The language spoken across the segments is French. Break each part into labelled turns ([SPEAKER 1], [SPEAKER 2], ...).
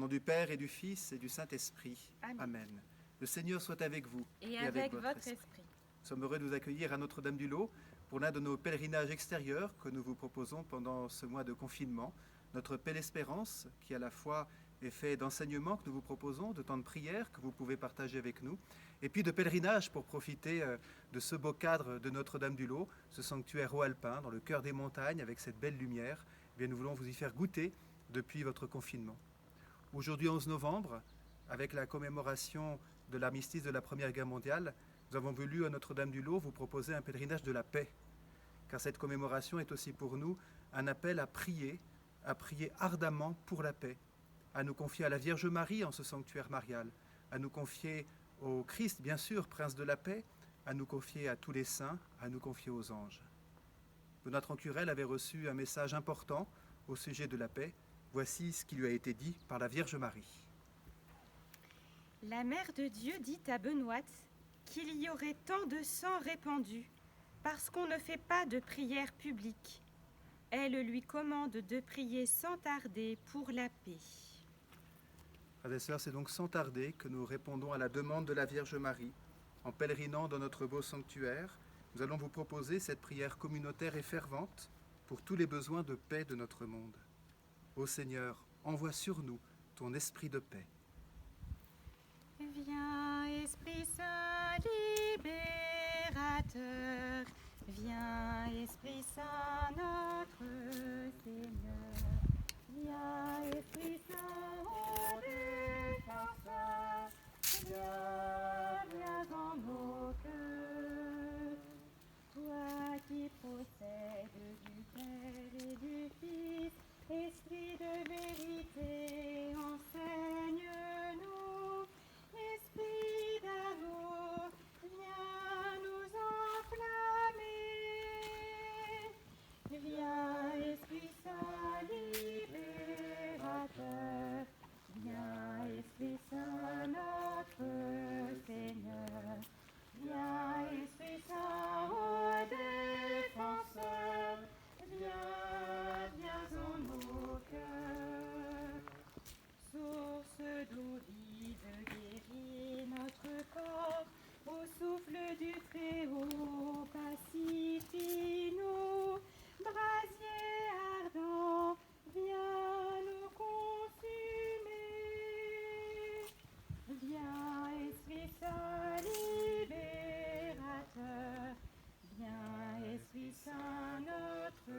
[SPEAKER 1] nom du Père et du Fils et du Saint-Esprit.
[SPEAKER 2] Amen.
[SPEAKER 1] Amen. Le Seigneur soit avec vous
[SPEAKER 2] Et avec votre esprit.
[SPEAKER 1] Nous sommes heureux de vous accueillir à Notre-Dame-du-Lot pour l'un de nos pèlerinages extérieurs que nous vous proposons pendant ce mois de confinement. Notre Paix l'Espérance, qui à la fois est fait d'enseignements que nous vous proposons, de temps de prière que vous pouvez partager avec nous, et puis de pèlerinage pour profiter de ce beau cadre de Notre-Dame-du-Lot, ce sanctuaire haut alpin dans le cœur des montagnes avec cette belle lumière. Eh bien, nous voulons vous y faire goûter depuis votre confinement. Aujourd'hui, 11 novembre, avec la commémoration de l'armistice de la Première Guerre mondiale, nous avons voulu à Notre-Dame-du-Lot vous proposer un pèlerinage de la paix, car cette commémoration est aussi pour nous un appel à prier ardemment pour la paix, à nous confier à la Vierge Marie en ce sanctuaire marial, à nous confier au Christ, bien sûr, Prince de la paix, à nous confier à tous les saints, à nous confier aux anges. Benoît Trancurel avait reçu un message important au sujet de la paix. Voici ce qui lui a été dit par la Vierge Marie.
[SPEAKER 2] La Mère de Dieu dit à Benoît qu'il y aurait tant de sang répandu parce qu'on ne fait pas de prière publique. Elle lui commande de prier sans tarder pour la paix.
[SPEAKER 1] Frères et sœurs, c'est donc sans tarder que nous répondons à la demande de la Vierge Marie. En pèlerinant dans notre beau sanctuaire, nous allons vous proposer cette prière communautaire et fervente pour tous les besoins de paix de notre monde. Ô Seigneur, envoie sur nous ton esprit de paix.
[SPEAKER 2] Viens, Esprit Saint libérateur, viens, Esprit Saint notre Seigneur, viens, Esprit Saint ô défenseur, viens dans nos cœurs. Toi qui procèdes du Père et du Fils, Esprit de vérité, enseigne-nous. Esprit d'amour, viens nous enflammer. Viens, Esprit Saint libérateur, viens, Esprit Saint notre Seigneur, viens, Esprit Saint ô défenseur, viens en nos cœurs. Source d'eau vive, guéris notre corps, au souffle du Très-Haut, pacifie-nous. Brasier ardent, viens nous consumer. Viens, Esprit Saint libérateur, viens, Esprit Saint notre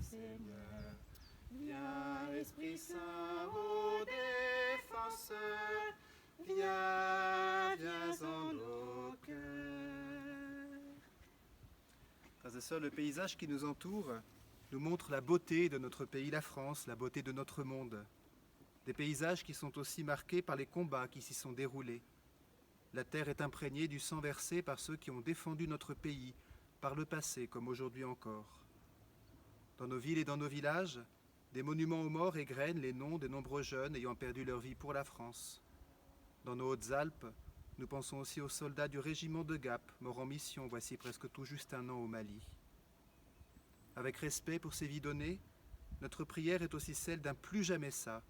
[SPEAKER 2] Seigneur. Viens, Esprit Saint ô défenseur, viens en nos cœurs.
[SPEAKER 1] Frères et sœurs, le paysage qui nous entoure nous montre la beauté de notre pays, la France, la beauté de notre monde. Des paysages qui sont aussi marqués par les combats qui s'y sont déroulés. La terre est imprégnée du sang versé par ceux qui ont défendu notre pays, par le passé comme aujourd'hui encore. Dans nos villes et dans nos villages, des monuments aux morts égrènent les noms des nombreux jeunes ayant perdu leur vie pour la France. Dans nos Hautes-Alpes, nous pensons aussi aux soldats du régiment de Gap, morts en mission voici presque tout juste un an au Mali. Avec respect pour ces vies données, notre prière est aussi celle d'un plus jamais ça,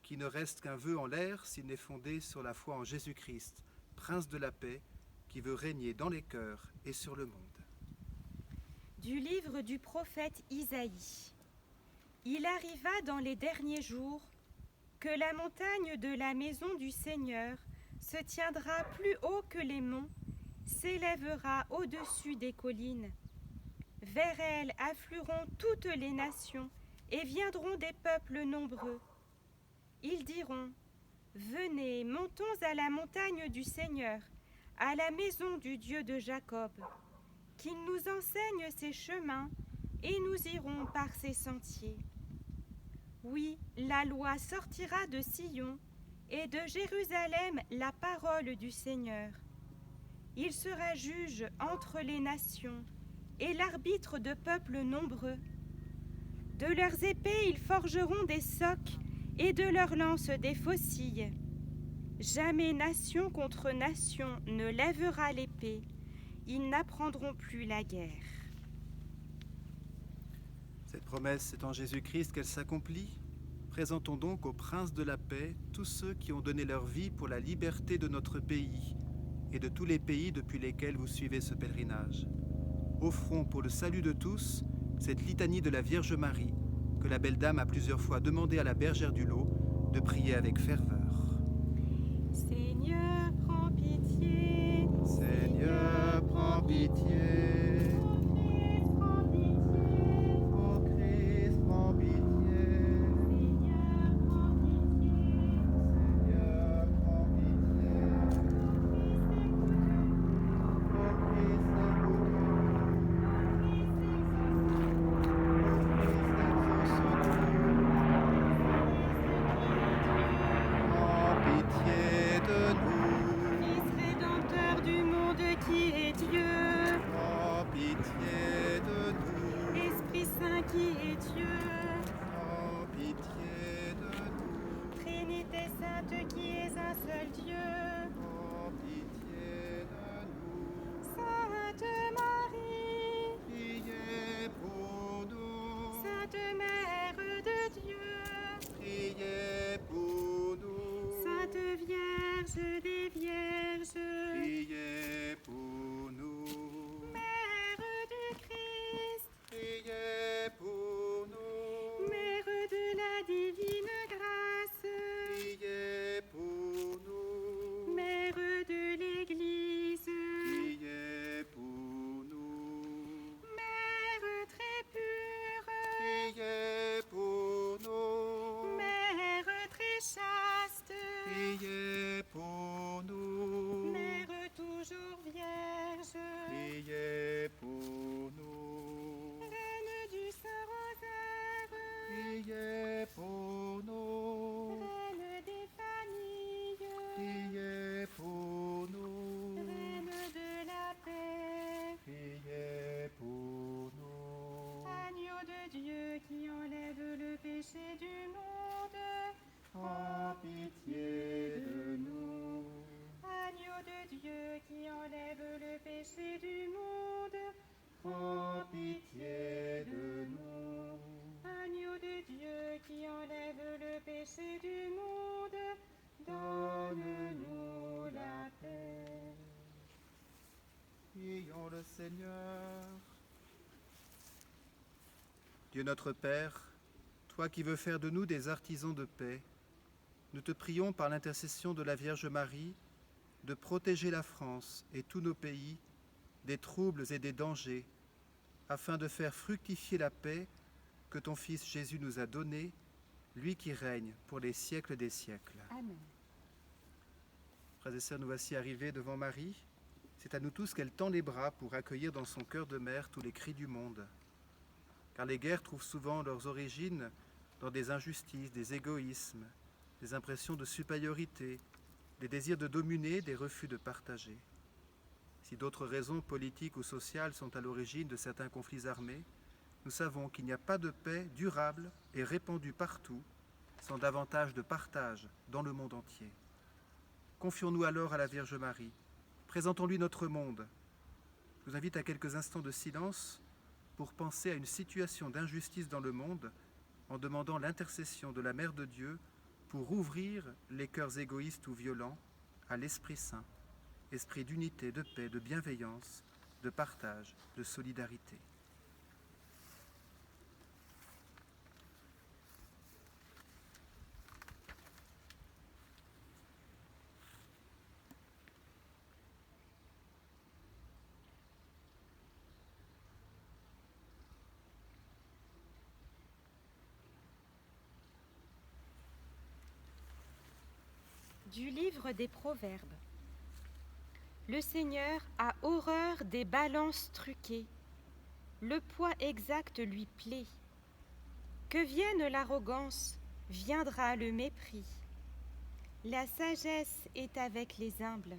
[SPEAKER 1] qui ne reste qu'un vœu en l'air s'il n'est fondé sur la foi en Jésus-Christ, Prince de la paix, qui veut régner dans les cœurs et sur le monde.
[SPEAKER 2] Du livre du prophète Isaïe. Il arriva dans les derniers jours que la montagne de la maison du Seigneur se tiendra plus haut que les monts, s'élèvera au-dessus des collines. Vers elle afflueront toutes les nations et viendront des peuples nombreux. Ils diront : venez, montons à la montagne du Seigneur, à la maison du Dieu de Jacob, qu'il nous enseigne ses chemins et nous irons par ses sentiers. Oui, la loi sortira de Sion et de Jérusalem la parole du Seigneur. Il sera juge entre les nations et l'arbitre de peuples nombreux. De leurs épées ils forgeront des socs et de leurs lances des faucilles. Jamais nation contre nation ne lèvera l'épée. Ils n'apprendront plus la guerre.
[SPEAKER 1] Cette promesse, c'est en Jésus-Christ qu'elle s'accomplit. Présentons donc au Prince de la paix tous ceux qui ont donné leur vie pour la liberté de notre pays et de tous les pays depuis lesquels vous suivez ce pèlerinage. Offrons pour le salut de tous cette litanie de la Vierge Marie que la belle dame a plusieurs fois demandé à la bergère du lot de prier avec ferveur.
[SPEAKER 2] Seigneur, prends pitié.
[SPEAKER 1] Seigneur, prends pitié. Ô Christ, prends pitié.
[SPEAKER 2] Seigneur, prends pitié.
[SPEAKER 1] Seigneur, prends pitié. Ô Christ, prends pitié de nous.
[SPEAKER 2] Fils rédempteur du monde qui est Dieu,
[SPEAKER 1] Prends pitié de nous.
[SPEAKER 2] Esprit Saint qui est Dieu,
[SPEAKER 1] Prends pitié de nous.
[SPEAKER 2] Trinité Sainte qui est un seul Dieu,
[SPEAKER 1] Prends pitié de nous.
[SPEAKER 2] Sainte Marie,
[SPEAKER 1] Priez pour nous.
[SPEAKER 2] Sainte Mère de Dieu,
[SPEAKER 1] Priez pour nous.
[SPEAKER 2] Sainte Vierge des Vierges,
[SPEAKER 1] Priez pour nous.
[SPEAKER 2] Mère du Christ,
[SPEAKER 1] Priez pour nous.
[SPEAKER 2] Mère de la divine grâce,
[SPEAKER 1] Priez pour nous.
[SPEAKER 2] Mère de l'Église,
[SPEAKER 1] Priez pour nous.
[SPEAKER 2] Mère très pure,
[SPEAKER 1] Priez pour nous.
[SPEAKER 2] Mère très chaste,
[SPEAKER 1] Priez pour nous.
[SPEAKER 2] Mère toujours vierge,
[SPEAKER 1] Priez pour nous.
[SPEAKER 2] Reine du Saint-Rosaire,
[SPEAKER 1] Priez pour nous.
[SPEAKER 2] Reine des familles,
[SPEAKER 1] Priez pour nous.
[SPEAKER 2] Reine de la paix,
[SPEAKER 1] Priez pour nous.
[SPEAKER 2] Agneau de Dieu qui enlève le péché du monde,
[SPEAKER 1] Prends pitié de nous.
[SPEAKER 2] Agneau de Dieu qui enlève le péché du monde,
[SPEAKER 1] Prends pitié de nous.
[SPEAKER 2] Agneau de Dieu qui enlève le péché du monde,
[SPEAKER 1] Donne-nous la paix. Prions le Seigneur. Dieu notre Père, toi qui veux faire de nous des artisans de paix, nous te prions par l'intercession de la Vierge Marie de protéger la France et tous nos pays des troubles et des dangers, afin de faire fructifier la paix que ton Fils Jésus nous a donnée, lui qui règne pour les siècles des siècles.
[SPEAKER 2] Amen.
[SPEAKER 1] Frères et sœurs, nous voici arrivés devant Marie. C'est à nous tous qu'elle tend les bras pour accueillir dans son cœur de mère tous les cris du monde. Car les guerres trouvent souvent leurs origines dans des injustices, des égoïsmes, des impressions de supériorité, des désirs de dominer, des refus de partager. Si d'autres raisons politiques ou sociales sont à l'origine de certains conflits armés, nous savons qu'il n'y a pas de paix durable et répandue partout sans davantage de partage dans le monde entier. Confions-nous alors à la Vierge Marie. Présentons-lui notre monde. Je vous invite à quelques instants de silence pour penser à une situation d'injustice dans le monde en demandant l'intercession de la Mère de Dieu pour ouvrir les cœurs égoïstes ou violents à l'Esprit Saint, esprit d'unité, de paix, de bienveillance, de partage, de solidarité.
[SPEAKER 2] Du livre des Proverbes. Le Seigneur a horreur des balances truquées. Le poids exact lui plaît. Que vienne l'arrogance, viendra le mépris. La sagesse est avec les humbles.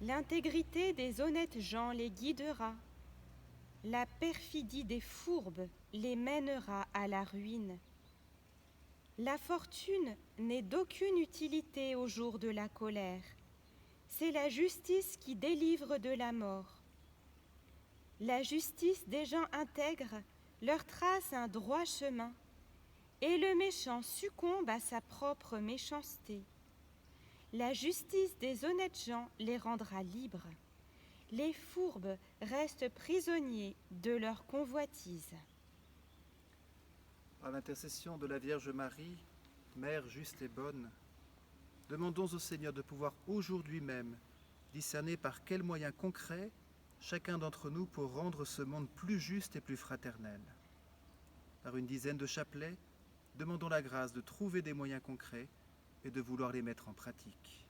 [SPEAKER 2] L'intégrité des honnêtes gens les guidera. La perfidie des fourbes les mènera à la ruine. La fortune n'est d'aucune utilité au jour de la colère. C'est la justice qui délivre de la mort. La justice des gens intègres leur trace un droit chemin. et le méchant succombe à sa propre méchanceté. La justice des honnêtes gens les rendra libres. Les fourbes restent prisonniers de leur convoitise.
[SPEAKER 1] Par l'intercession de la Vierge Marie, Mère juste et bonne, demandons au Seigneur de pouvoir aujourd'hui même discerner par quels moyens concrets chacun d'entre nous pour rendre ce monde plus juste et plus fraternel. Par une dizaine de chapelets, demandons la grâce de trouver des moyens concrets et de vouloir les mettre en pratique.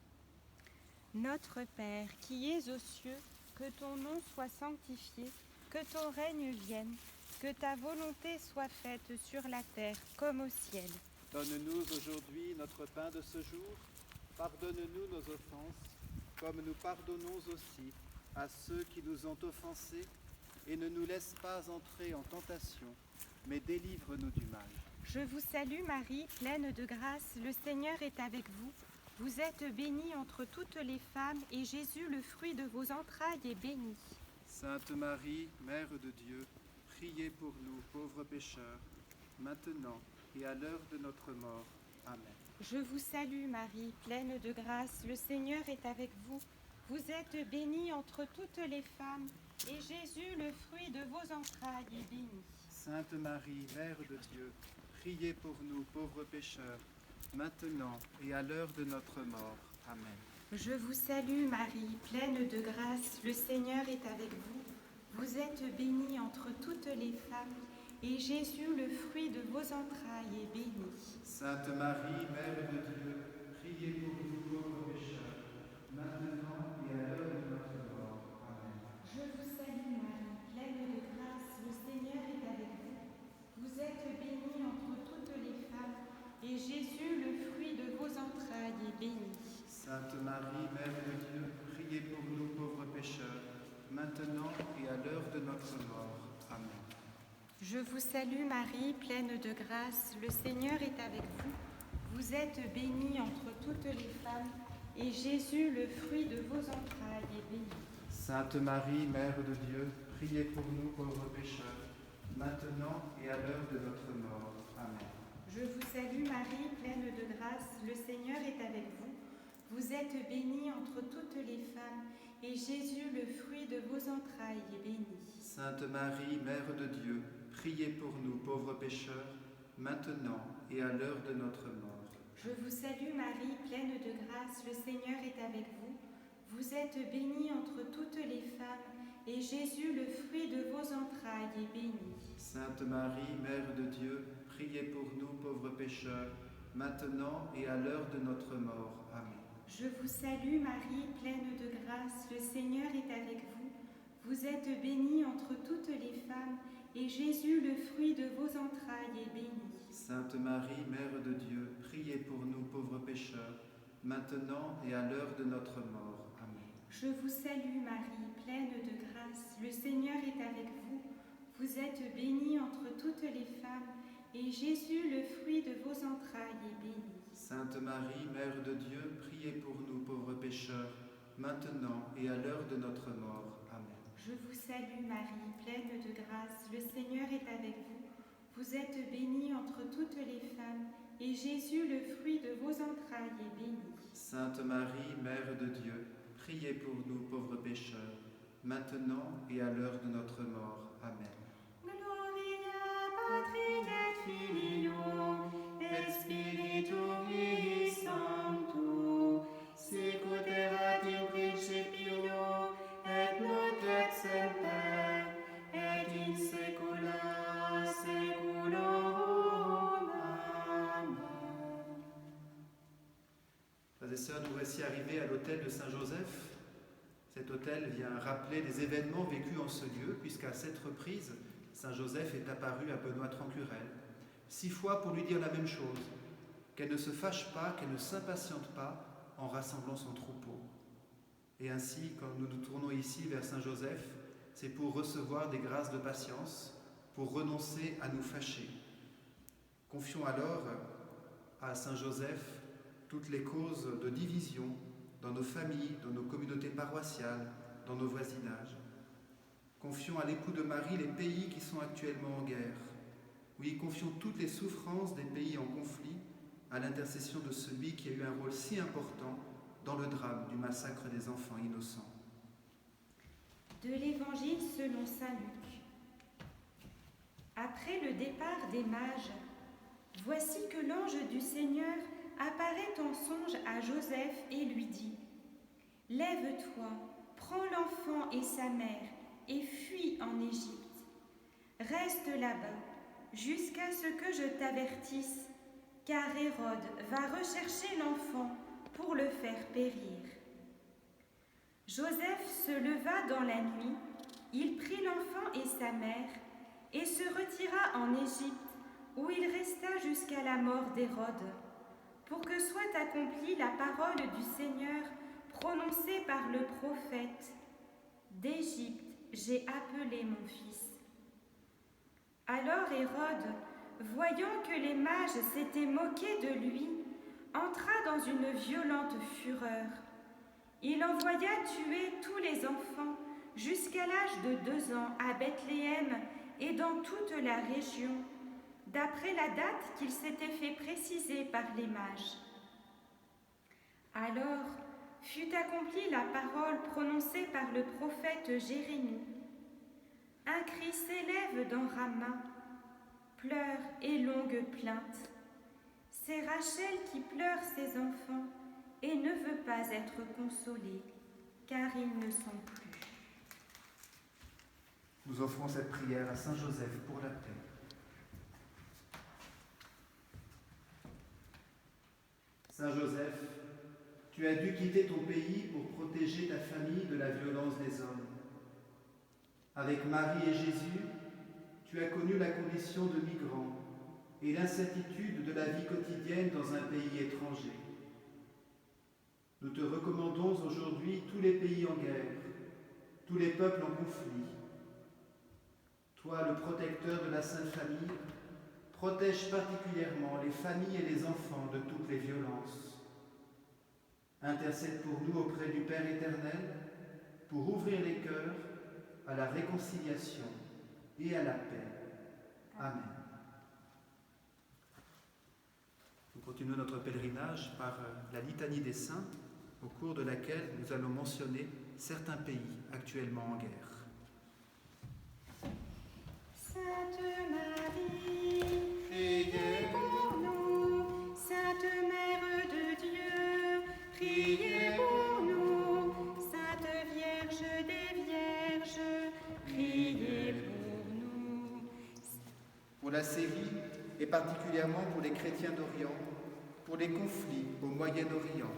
[SPEAKER 2] Notre Père, qui es aux cieux, que ton nom soit sanctifié, que ton règne vienne, que ta volonté soit faite sur la terre comme au ciel.
[SPEAKER 1] Donne-nous aujourd'hui notre pain de ce jour. Pardonne-nous nos offenses, comme nous pardonnons aussi à ceux qui nous ont offensés, et ne nous laisse pas entrer en tentation, mais délivre-nous du mal.
[SPEAKER 2] Je vous salue Marie, pleine de grâce, le Seigneur est avec vous. Vous êtes bénie entre toutes les femmes, et Jésus, le fruit de vos entrailles, est béni.
[SPEAKER 1] Sainte Marie, Mère de Dieu, priez pour nous pauvres pécheurs, maintenant et à l'heure de notre mort. Amen.
[SPEAKER 2] Je vous salue Marie, pleine de grâce, le Seigneur est avec vous. Vous êtes bénie entre toutes les femmes, et Jésus, le fruit de vos entrailles, est béni.
[SPEAKER 1] Sainte Marie, Mère de Dieu, priez pour nous pauvres pécheurs, maintenant et à l'heure de notre mort. Amen.
[SPEAKER 2] Je vous salue Marie, pleine de grâce, le Seigneur est avec vous. Vous êtes bénie entre toutes les femmes, et Jésus, le fruit de vos entrailles, est béni.
[SPEAKER 1] Sainte Marie, Mère de Dieu, priez pour nous pauvres pécheurs, maintenant et à l'heure de notre mort. Amen.
[SPEAKER 2] Je vous salue Marie, pleine de grâce, le Seigneur est avec vous. Vous êtes bénie entre toutes les femmes, et Jésus, le fruit de vos entrailles, est béni.
[SPEAKER 1] Sainte Marie, Mère de Dieu, priez pour nous pauvres pécheurs, maintenant et à l'heure de notre mort. Amen.
[SPEAKER 2] Je vous salue Marie, pleine de grâce, le Seigneur est avec vous. Vous êtes bénie entre toutes les femmes, et Jésus, le fruit de vos entrailles, est béni.
[SPEAKER 1] Sainte Marie, Mère de Dieu, priez pour nous pauvres pécheurs, maintenant et à l'heure de notre mort. Amen.
[SPEAKER 2] Je vous salue Marie, pleine de grâce, le Seigneur est avec vous. Vous êtes bénie entre toutes les femmes, et Jésus, le fruit de vos entrailles, est béni.
[SPEAKER 1] Sainte Marie, Mère de Dieu, priez pour nous pauvres pécheurs, maintenant et à l'heure de notre mort.
[SPEAKER 2] Je vous salue Marie, pleine de grâce, le Seigneur est avec vous. Vous êtes bénie entre toutes les femmes, et Jésus, le fruit de vos entrailles, est béni.
[SPEAKER 1] Sainte Marie, Mère de Dieu, priez pour nous pauvres pécheurs, maintenant et à l'heure de notre mort. Amen.
[SPEAKER 2] Je vous salue Marie, pleine de grâce, le Seigneur est avec vous. Vous êtes bénie entre toutes les femmes, et Jésus, le fruit de vos entrailles, est béni.
[SPEAKER 1] Sainte Marie, Mère de Dieu, priez pour nous pauvres pécheurs, maintenant et à l'heure de notre mort. Amen.
[SPEAKER 2] Je vous salue Marie, pleine de grâce, le Seigneur est avec vous. Vous êtes bénie entre toutes les femmes, et Jésus, le fruit de vos entrailles, est béni.
[SPEAKER 1] Sainte Marie, Mère de Dieu, priez pour nous pauvres pécheurs, maintenant et à l'heure de notre mort. Amen.
[SPEAKER 2] Je vous salue Marie, pleine de grâce, le Seigneur est avec vous. Vous êtes bénie entre toutes les femmes, et Jésus, le fruit de vos entrailles, est béni.
[SPEAKER 1] Sainte Marie, Mère de Dieu, priez pour nous pauvres pécheurs, maintenant et à l'heure de notre mort. Amen.
[SPEAKER 2] Gloria Patri et Filio et Spiritui Sancto, sicut erat in principio et nunc et semper et in saecula saeculorum. Amen.
[SPEAKER 1] Frères et sœurs, nous voici arrivés à l'autel de Saint-Joseph. Cet autel vient rappeler les événements vécus en ce lieu, puisqu'à cette reprise, Saint-Joseph est apparu à Benoît Trancurel, 6 fois pour lui dire la même chose, qu'elle ne se fâche pas, qu'elle ne s'impatiente pas en rassemblant son troupeau. Et ainsi, quand nous nous tournons ici vers Saint-Joseph, c'est pour recevoir des grâces de patience, pour renoncer à nous fâcher. Confions alors à Saint-Joseph toutes les causes de division dans nos familles, dans nos communautés paroissiales, dans nos voisinages. Confions à l'époux de Marie les pays qui sont actuellement en guerre. Oui, confions toutes les souffrances des pays en conflit à l'intercession de celui qui a eu un rôle si important dans le drame du massacre des enfants innocents.
[SPEAKER 2] De l'Évangile selon saint Luc. Après le départ des mages, voici que l'ange du Seigneur apparaît en songe à Joseph et lui dit : « Lève-toi, prends l'enfant et sa mère et fuis en Égypte. Reste là-bas jusqu'à ce que je t'avertisse, car Hérode va rechercher l'enfant pour le faire périr. » Joseph se leva dans la nuit, il prit l'enfant et sa mère et se retira en Égypte, où il resta jusqu'à la mort d'Hérode, pour que soit accomplie la parole du Seigneur prononcée par le prophète : « D'Égypte j'ai appelé mon fils. » Alors Hérode, voyant que les mages s'étaient moqués de lui, entra dans une violente fureur. Il envoya tuer tous les enfants jusqu'à l'âge de 2 ans à Bethléem et dans toute la région, d'après la date qu'il s'était fait préciser par les mages. Alors fut accomplie la parole prononcée par le prophète Jérémie. Un cri s'élève dans Rama, pleurs et longues plaintes. C'est Rachel qui pleure ses enfants et ne veut pas être consolée, car ils ne sont plus.
[SPEAKER 1] Nous offrons cette prière à Saint Joseph pour la paix. Saint Joseph, tu as dû quitter ton pays pour protéger ta famille de la violence des hommes. Avec Marie et Jésus, tu as connu la condition de migrant et l'incertitude de la vie quotidienne dans un pays étranger. Nous te recommandons aujourd'hui tous les pays en guerre, tous les peuples en conflit. Toi, le protecteur de la Sainte Famille, protège particulièrement les familles et les enfants de toutes les violences. Intercède pour nous auprès du Père éternel, pour ouvrir les cœurs à la réconciliation et à la paix. Amen. Nous continuons notre pèlerinage par la litanie des saints, au cours de laquelle nous allons mentionner certains pays actuellement en guerre.
[SPEAKER 2] Sainte Marie, priez pour nous. Sainte Mère de Dieu, priez pour nous. Sainte Vierge des Vierges, priez pour nous.
[SPEAKER 1] Pour la Syrie, et particulièrement pour les chrétiens d'Orient, pour les conflits au Moyen-Orient.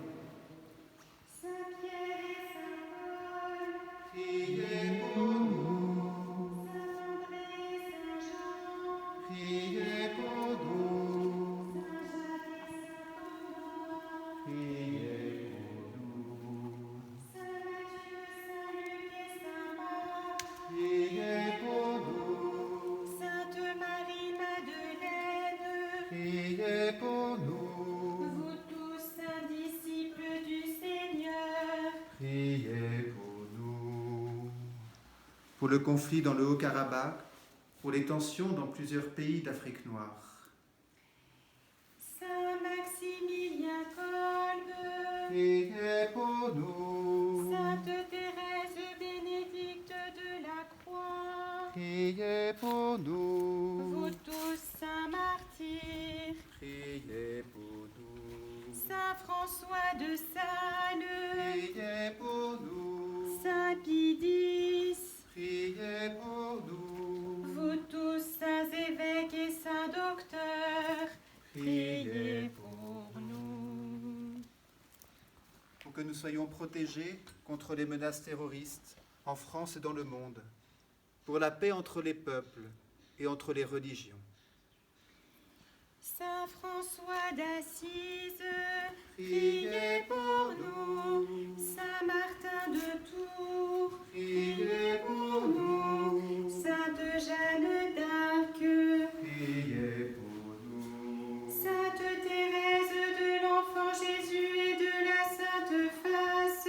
[SPEAKER 2] Saint Pierre et Saint Paul,
[SPEAKER 1] Priez pour nous.
[SPEAKER 2] Saint André et Saint Jean,
[SPEAKER 1] Priez pour nous.
[SPEAKER 2] Saint Jacques et Saint Thomas,
[SPEAKER 1] Priez pour nous.
[SPEAKER 2] Saint Matthieu, Saint Luc et Saint Marc,
[SPEAKER 1] Priez pour nous.
[SPEAKER 2] Sainte Marie-Madeleine,
[SPEAKER 1] Priez pour nous.
[SPEAKER 2] vous tous saints disciples du Seigneur,
[SPEAKER 1] Priez pour nous. Pour le conflit dans le Haut-Karabakh, pour les tensions dans plusieurs pays d'Afrique noire.
[SPEAKER 2] Saint Maximilien Kolbe,
[SPEAKER 1] Priez pour nous.
[SPEAKER 2] Sainte Thérèse Bénédicte de la Croix,
[SPEAKER 1] Priez pour nous.
[SPEAKER 2] vous tous saints martyrs,
[SPEAKER 1] Priez pour nous.
[SPEAKER 2] Saint François de Sales,
[SPEAKER 1] Priez pour nous.
[SPEAKER 2] Saint Pie X,
[SPEAKER 1] Priez pour nous.
[SPEAKER 2] vous tous saints évêques et saints docteurs, priez pour nous.
[SPEAKER 1] Pour que nous soyons protégés contre les menaces terroristes en France et dans le monde, pour la paix entre les peuples et entre les religions.
[SPEAKER 2] Saint François d'Assise,
[SPEAKER 1] Priez pour nous.
[SPEAKER 2] Saint Martin de Tours,
[SPEAKER 1] Priez pour nous.
[SPEAKER 2] Sainte Jeanne d'Arc,
[SPEAKER 1] Priez pour nous.
[SPEAKER 2] Sainte Thérèse de l'Enfant Jésus et de la Sainte Face,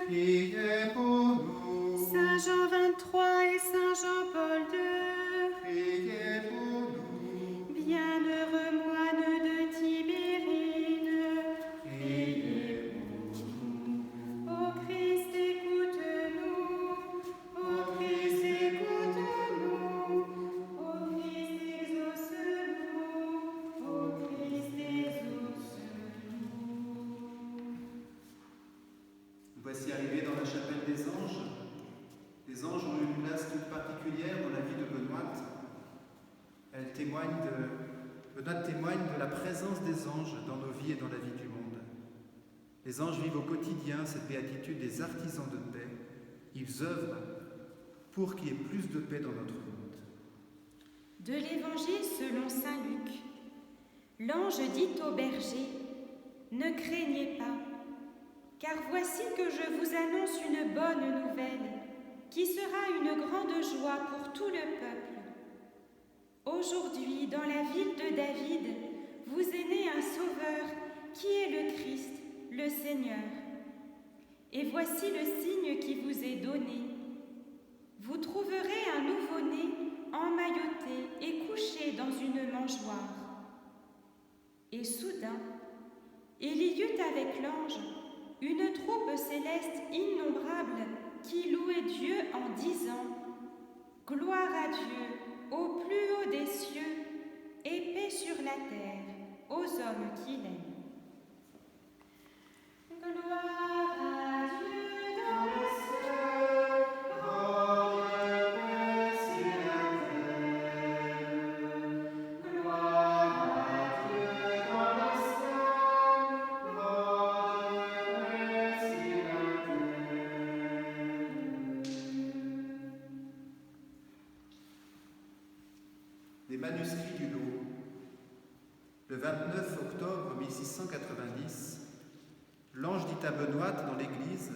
[SPEAKER 1] Priez pour nous.
[SPEAKER 2] Saint Jean 23 et Saint Jean-Paul II,
[SPEAKER 1] Priez pour nous. ces anges dans nos vies et dans la vie du monde. Les anges vivent au quotidien cette béatitude des artisans de paix. Ils œuvrent pour qu'il y ait plus de paix dans notre monde.
[SPEAKER 2] De l'Évangile selon saint Luc. L'ange dit au berger, « Ne craignez pas, car voici que je vous annonce une bonne nouvelle, qui sera une grande joie pour tout le peuple. Aujourd'hui, dans la ville de David, vous est né un sauveur, qui est le Christ, le Seigneur. Et voici le signe qui vous est donné. Vous trouverez un nouveau-né emmailloté et couché dans une mangeoire. » Et soudain, il y eut avec l'ange une troupe céleste innombrable qui louait Dieu en disant « Gloire à Dieu au plus haut des cieux et paix sur la terre aux hommes qu'il aime. » Gloire à Dieu dans les cieux, grande paix sur la terre. Gloire à Dieu dans les cieux, grande paix sur la terre.
[SPEAKER 1] Des manuscrits du lot. Le 29 octobre 1690, l'ange dit à Benoît dans l'église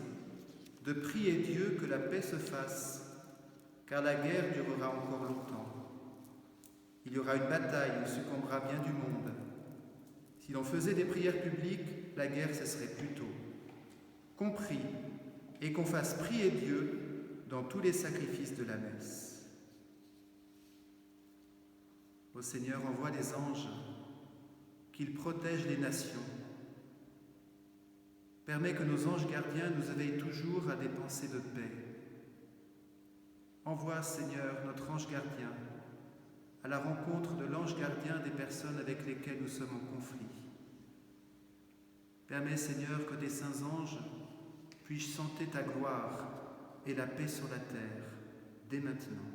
[SPEAKER 1] de prier Dieu que la paix se fasse, car la guerre durera encore longtemps. Il y aura une bataille où succombera bien du monde. Si l'on faisait des prières publiques, la guerre cesserait plus tôt. Qu'on prie et qu'on fasse prier Dieu dans tous les sacrifices de la messe. Ô Seigneur, envoie des anges, qu'ils protègent les nations. Permets que nos anges gardiens nous éveillent toujours à des pensées de paix. Envoie, Seigneur, notre ange gardien à la rencontre de l'ange gardien des personnes avec lesquelles nous sommes en conflit. Permets, Seigneur, que des saints anges puissent chanter ta gloire et la paix sur la terre, dès maintenant.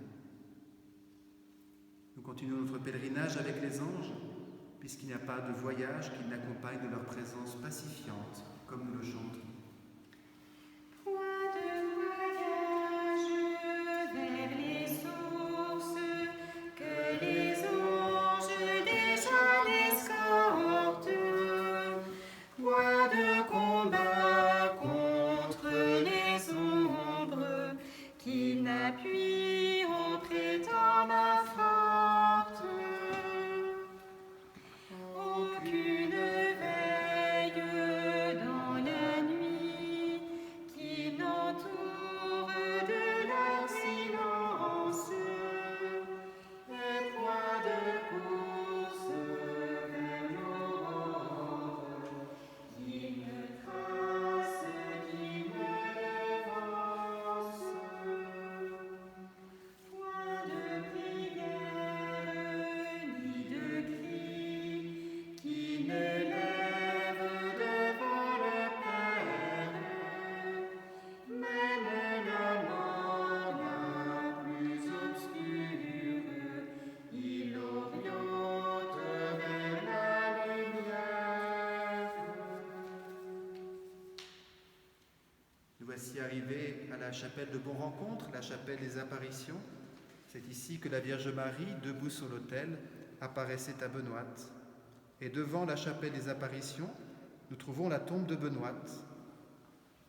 [SPEAKER 1] Nous continuons notre pèlerinage avec les anges, puisqu'il n'y a pas de voyage qui n'accompagne de leur présence pacifiante, comme nous le chantons.
[SPEAKER 2] Point de voyage vers les sources, que les anges déjà escortent. Point de combat contre les ombres, qui n'appuient en prêtant main forte. Aucune veille dans la nuit qui n'entoure de leur silence, et point de course vers l'aurore qui ne trace ni ne dévance. Point de prière ni de cri qui n'élève devant le Père, même la mort la plus obscure, il oriente vers la lumière.
[SPEAKER 1] Nous voici arrivés à la chapelle de Bon-Rencontre, la chapelle des apparitions. C'est ici que la Vierge Marie, debout sur l'autel, apparaissait à Benoît. Et devant la chapelle des apparitions, nous trouvons la tombe de Benoît.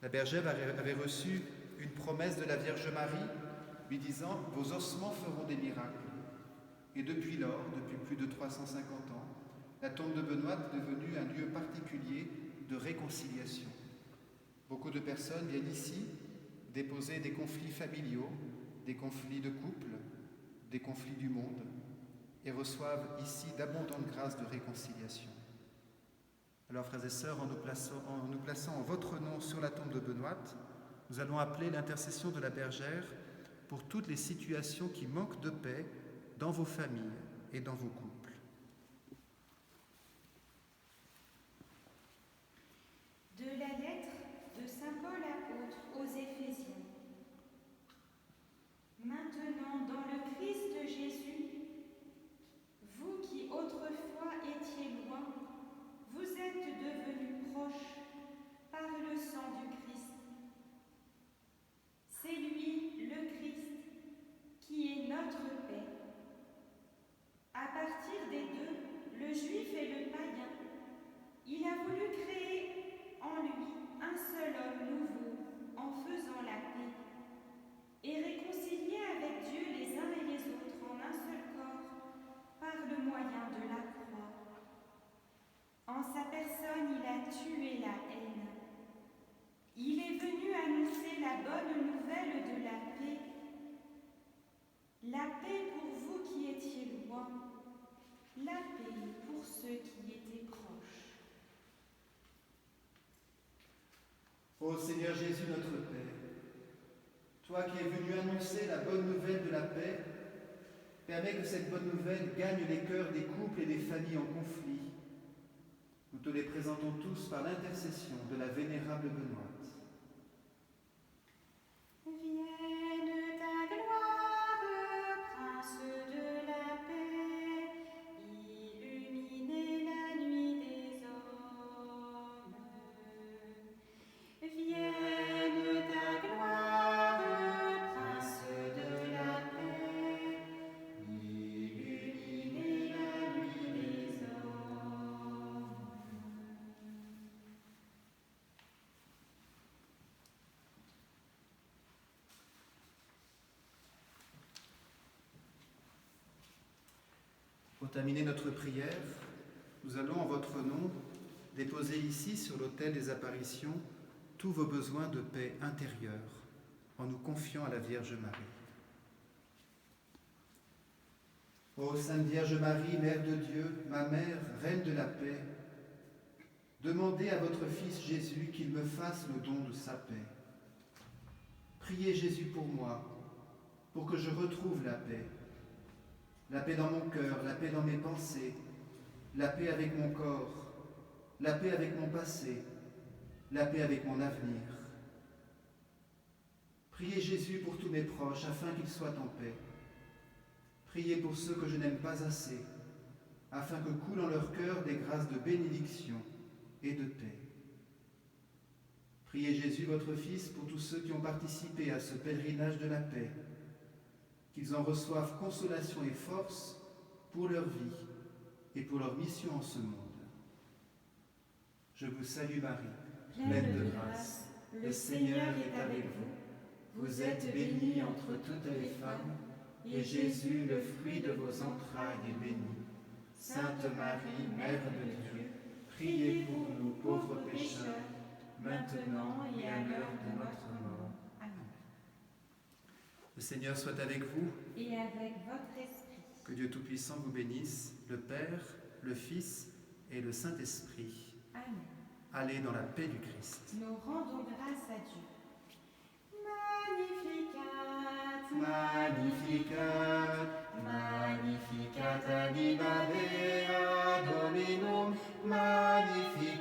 [SPEAKER 1] La bergère avait reçu une promesse de la Vierge Marie, lui disant « Vos ossements feront des miracles ». Et depuis lors, depuis plus de 350 ans, la tombe de Benoît est devenue un lieu particulier de réconciliation. Beaucoup de personnes viennent ici déposer des conflits familiaux, des conflits de couple, des conflits du monde, et reçoivent ici d'abondantes grâces de réconciliation. Alors, frères et sœurs, en nous plaçant en votre nom sur la tombe de Benoît, nous allons appeler l'intercession de la bergère pour toutes les situations qui manquent de paix dans vos familles et dans vos couples.
[SPEAKER 2] De la lettre de saint Paul apôtre aux Éphésiens. Maintenant, dans le Christ Jésus, vous qui autrefois étiez loin, êtes devenus proches par le sang du Christ. C'est lui, le Christ, qui est notre paix. À partir des deux, le juif et le païen, il a voulu créer en lui un seul homme nouveau en faisant la paix et réconcilier avec Dieu les uns et les autres en un seul corps par le moyen de la croix. En sa personne, il a tué la haine. Il est venu annoncer la bonne nouvelle de la paix pour vous qui étiez loin, la paix pour ceux qui étaient proches.
[SPEAKER 1] Ô Seigneur Jésus, notre Père, toi qui es venu annoncer la bonne nouvelle de la paix, permets que cette bonne nouvelle gagne les cœurs des couples et des familles en conflit. Nous te les présentons tous par l'intercession de la vénérable Benoîte.
[SPEAKER 2] Vienne ta gloire, prince de la paix, illuminer la nuit des hommes. Vienne ta gloire, prince de la paix, illuminer la nuit des hommes.
[SPEAKER 1] Pour terminer notre prière, nous allons en votre nom déposer ici sur l'autel des apparitions tous vos besoins de paix intérieure en nous confiant à la Vierge Marie. Ô Sainte Vierge Marie, Mère de Dieu, ma mère, Reine de la paix, demandez à votre Fils Jésus qu'il me fasse le don de sa paix. Priez Jésus pour moi, pour que je retrouve la paix dans mon cœur, la paix dans mes pensées, la paix avec mon corps, la paix avec mon passé, la paix avec mon avenir. Priez Jésus pour tous mes proches, afin qu'ils soient en paix. Priez pour ceux que je n'aime pas assez, afin que coulent en leur cœur des grâces de bénédiction et de paix. Priez Jésus, votre Fils, pour tous ceux qui ont participé à ce pèlerinage de la paix, qu'ils en reçoivent consolation et force pour leur vie et pour leur mission en ce monde. Je vous salue Marie, pleine de grâce, le Seigneur est avec vous. Vous êtes bénie entre toutes les femmes, et Jésus, le fruit de vos entrailles, est béni. Sainte Marie, Mère de Dieu, priez pour nous pauvres pécheurs, maintenant et à l'heure de notre mort. Amen. Le Seigneur soit avec vous.
[SPEAKER 2] Et avec votre esprit.
[SPEAKER 1] Que Dieu Tout-Puissant vous bénisse, le Père, le Fils et le Saint-Esprit.
[SPEAKER 2] Amen.
[SPEAKER 1] Allez dans la paix du Christ.
[SPEAKER 2] Nous rendons grâce à Dieu. Magnificat,
[SPEAKER 1] Magnificat,
[SPEAKER 2] Magnificat anima Dei Dominum,
[SPEAKER 1] Magnificat.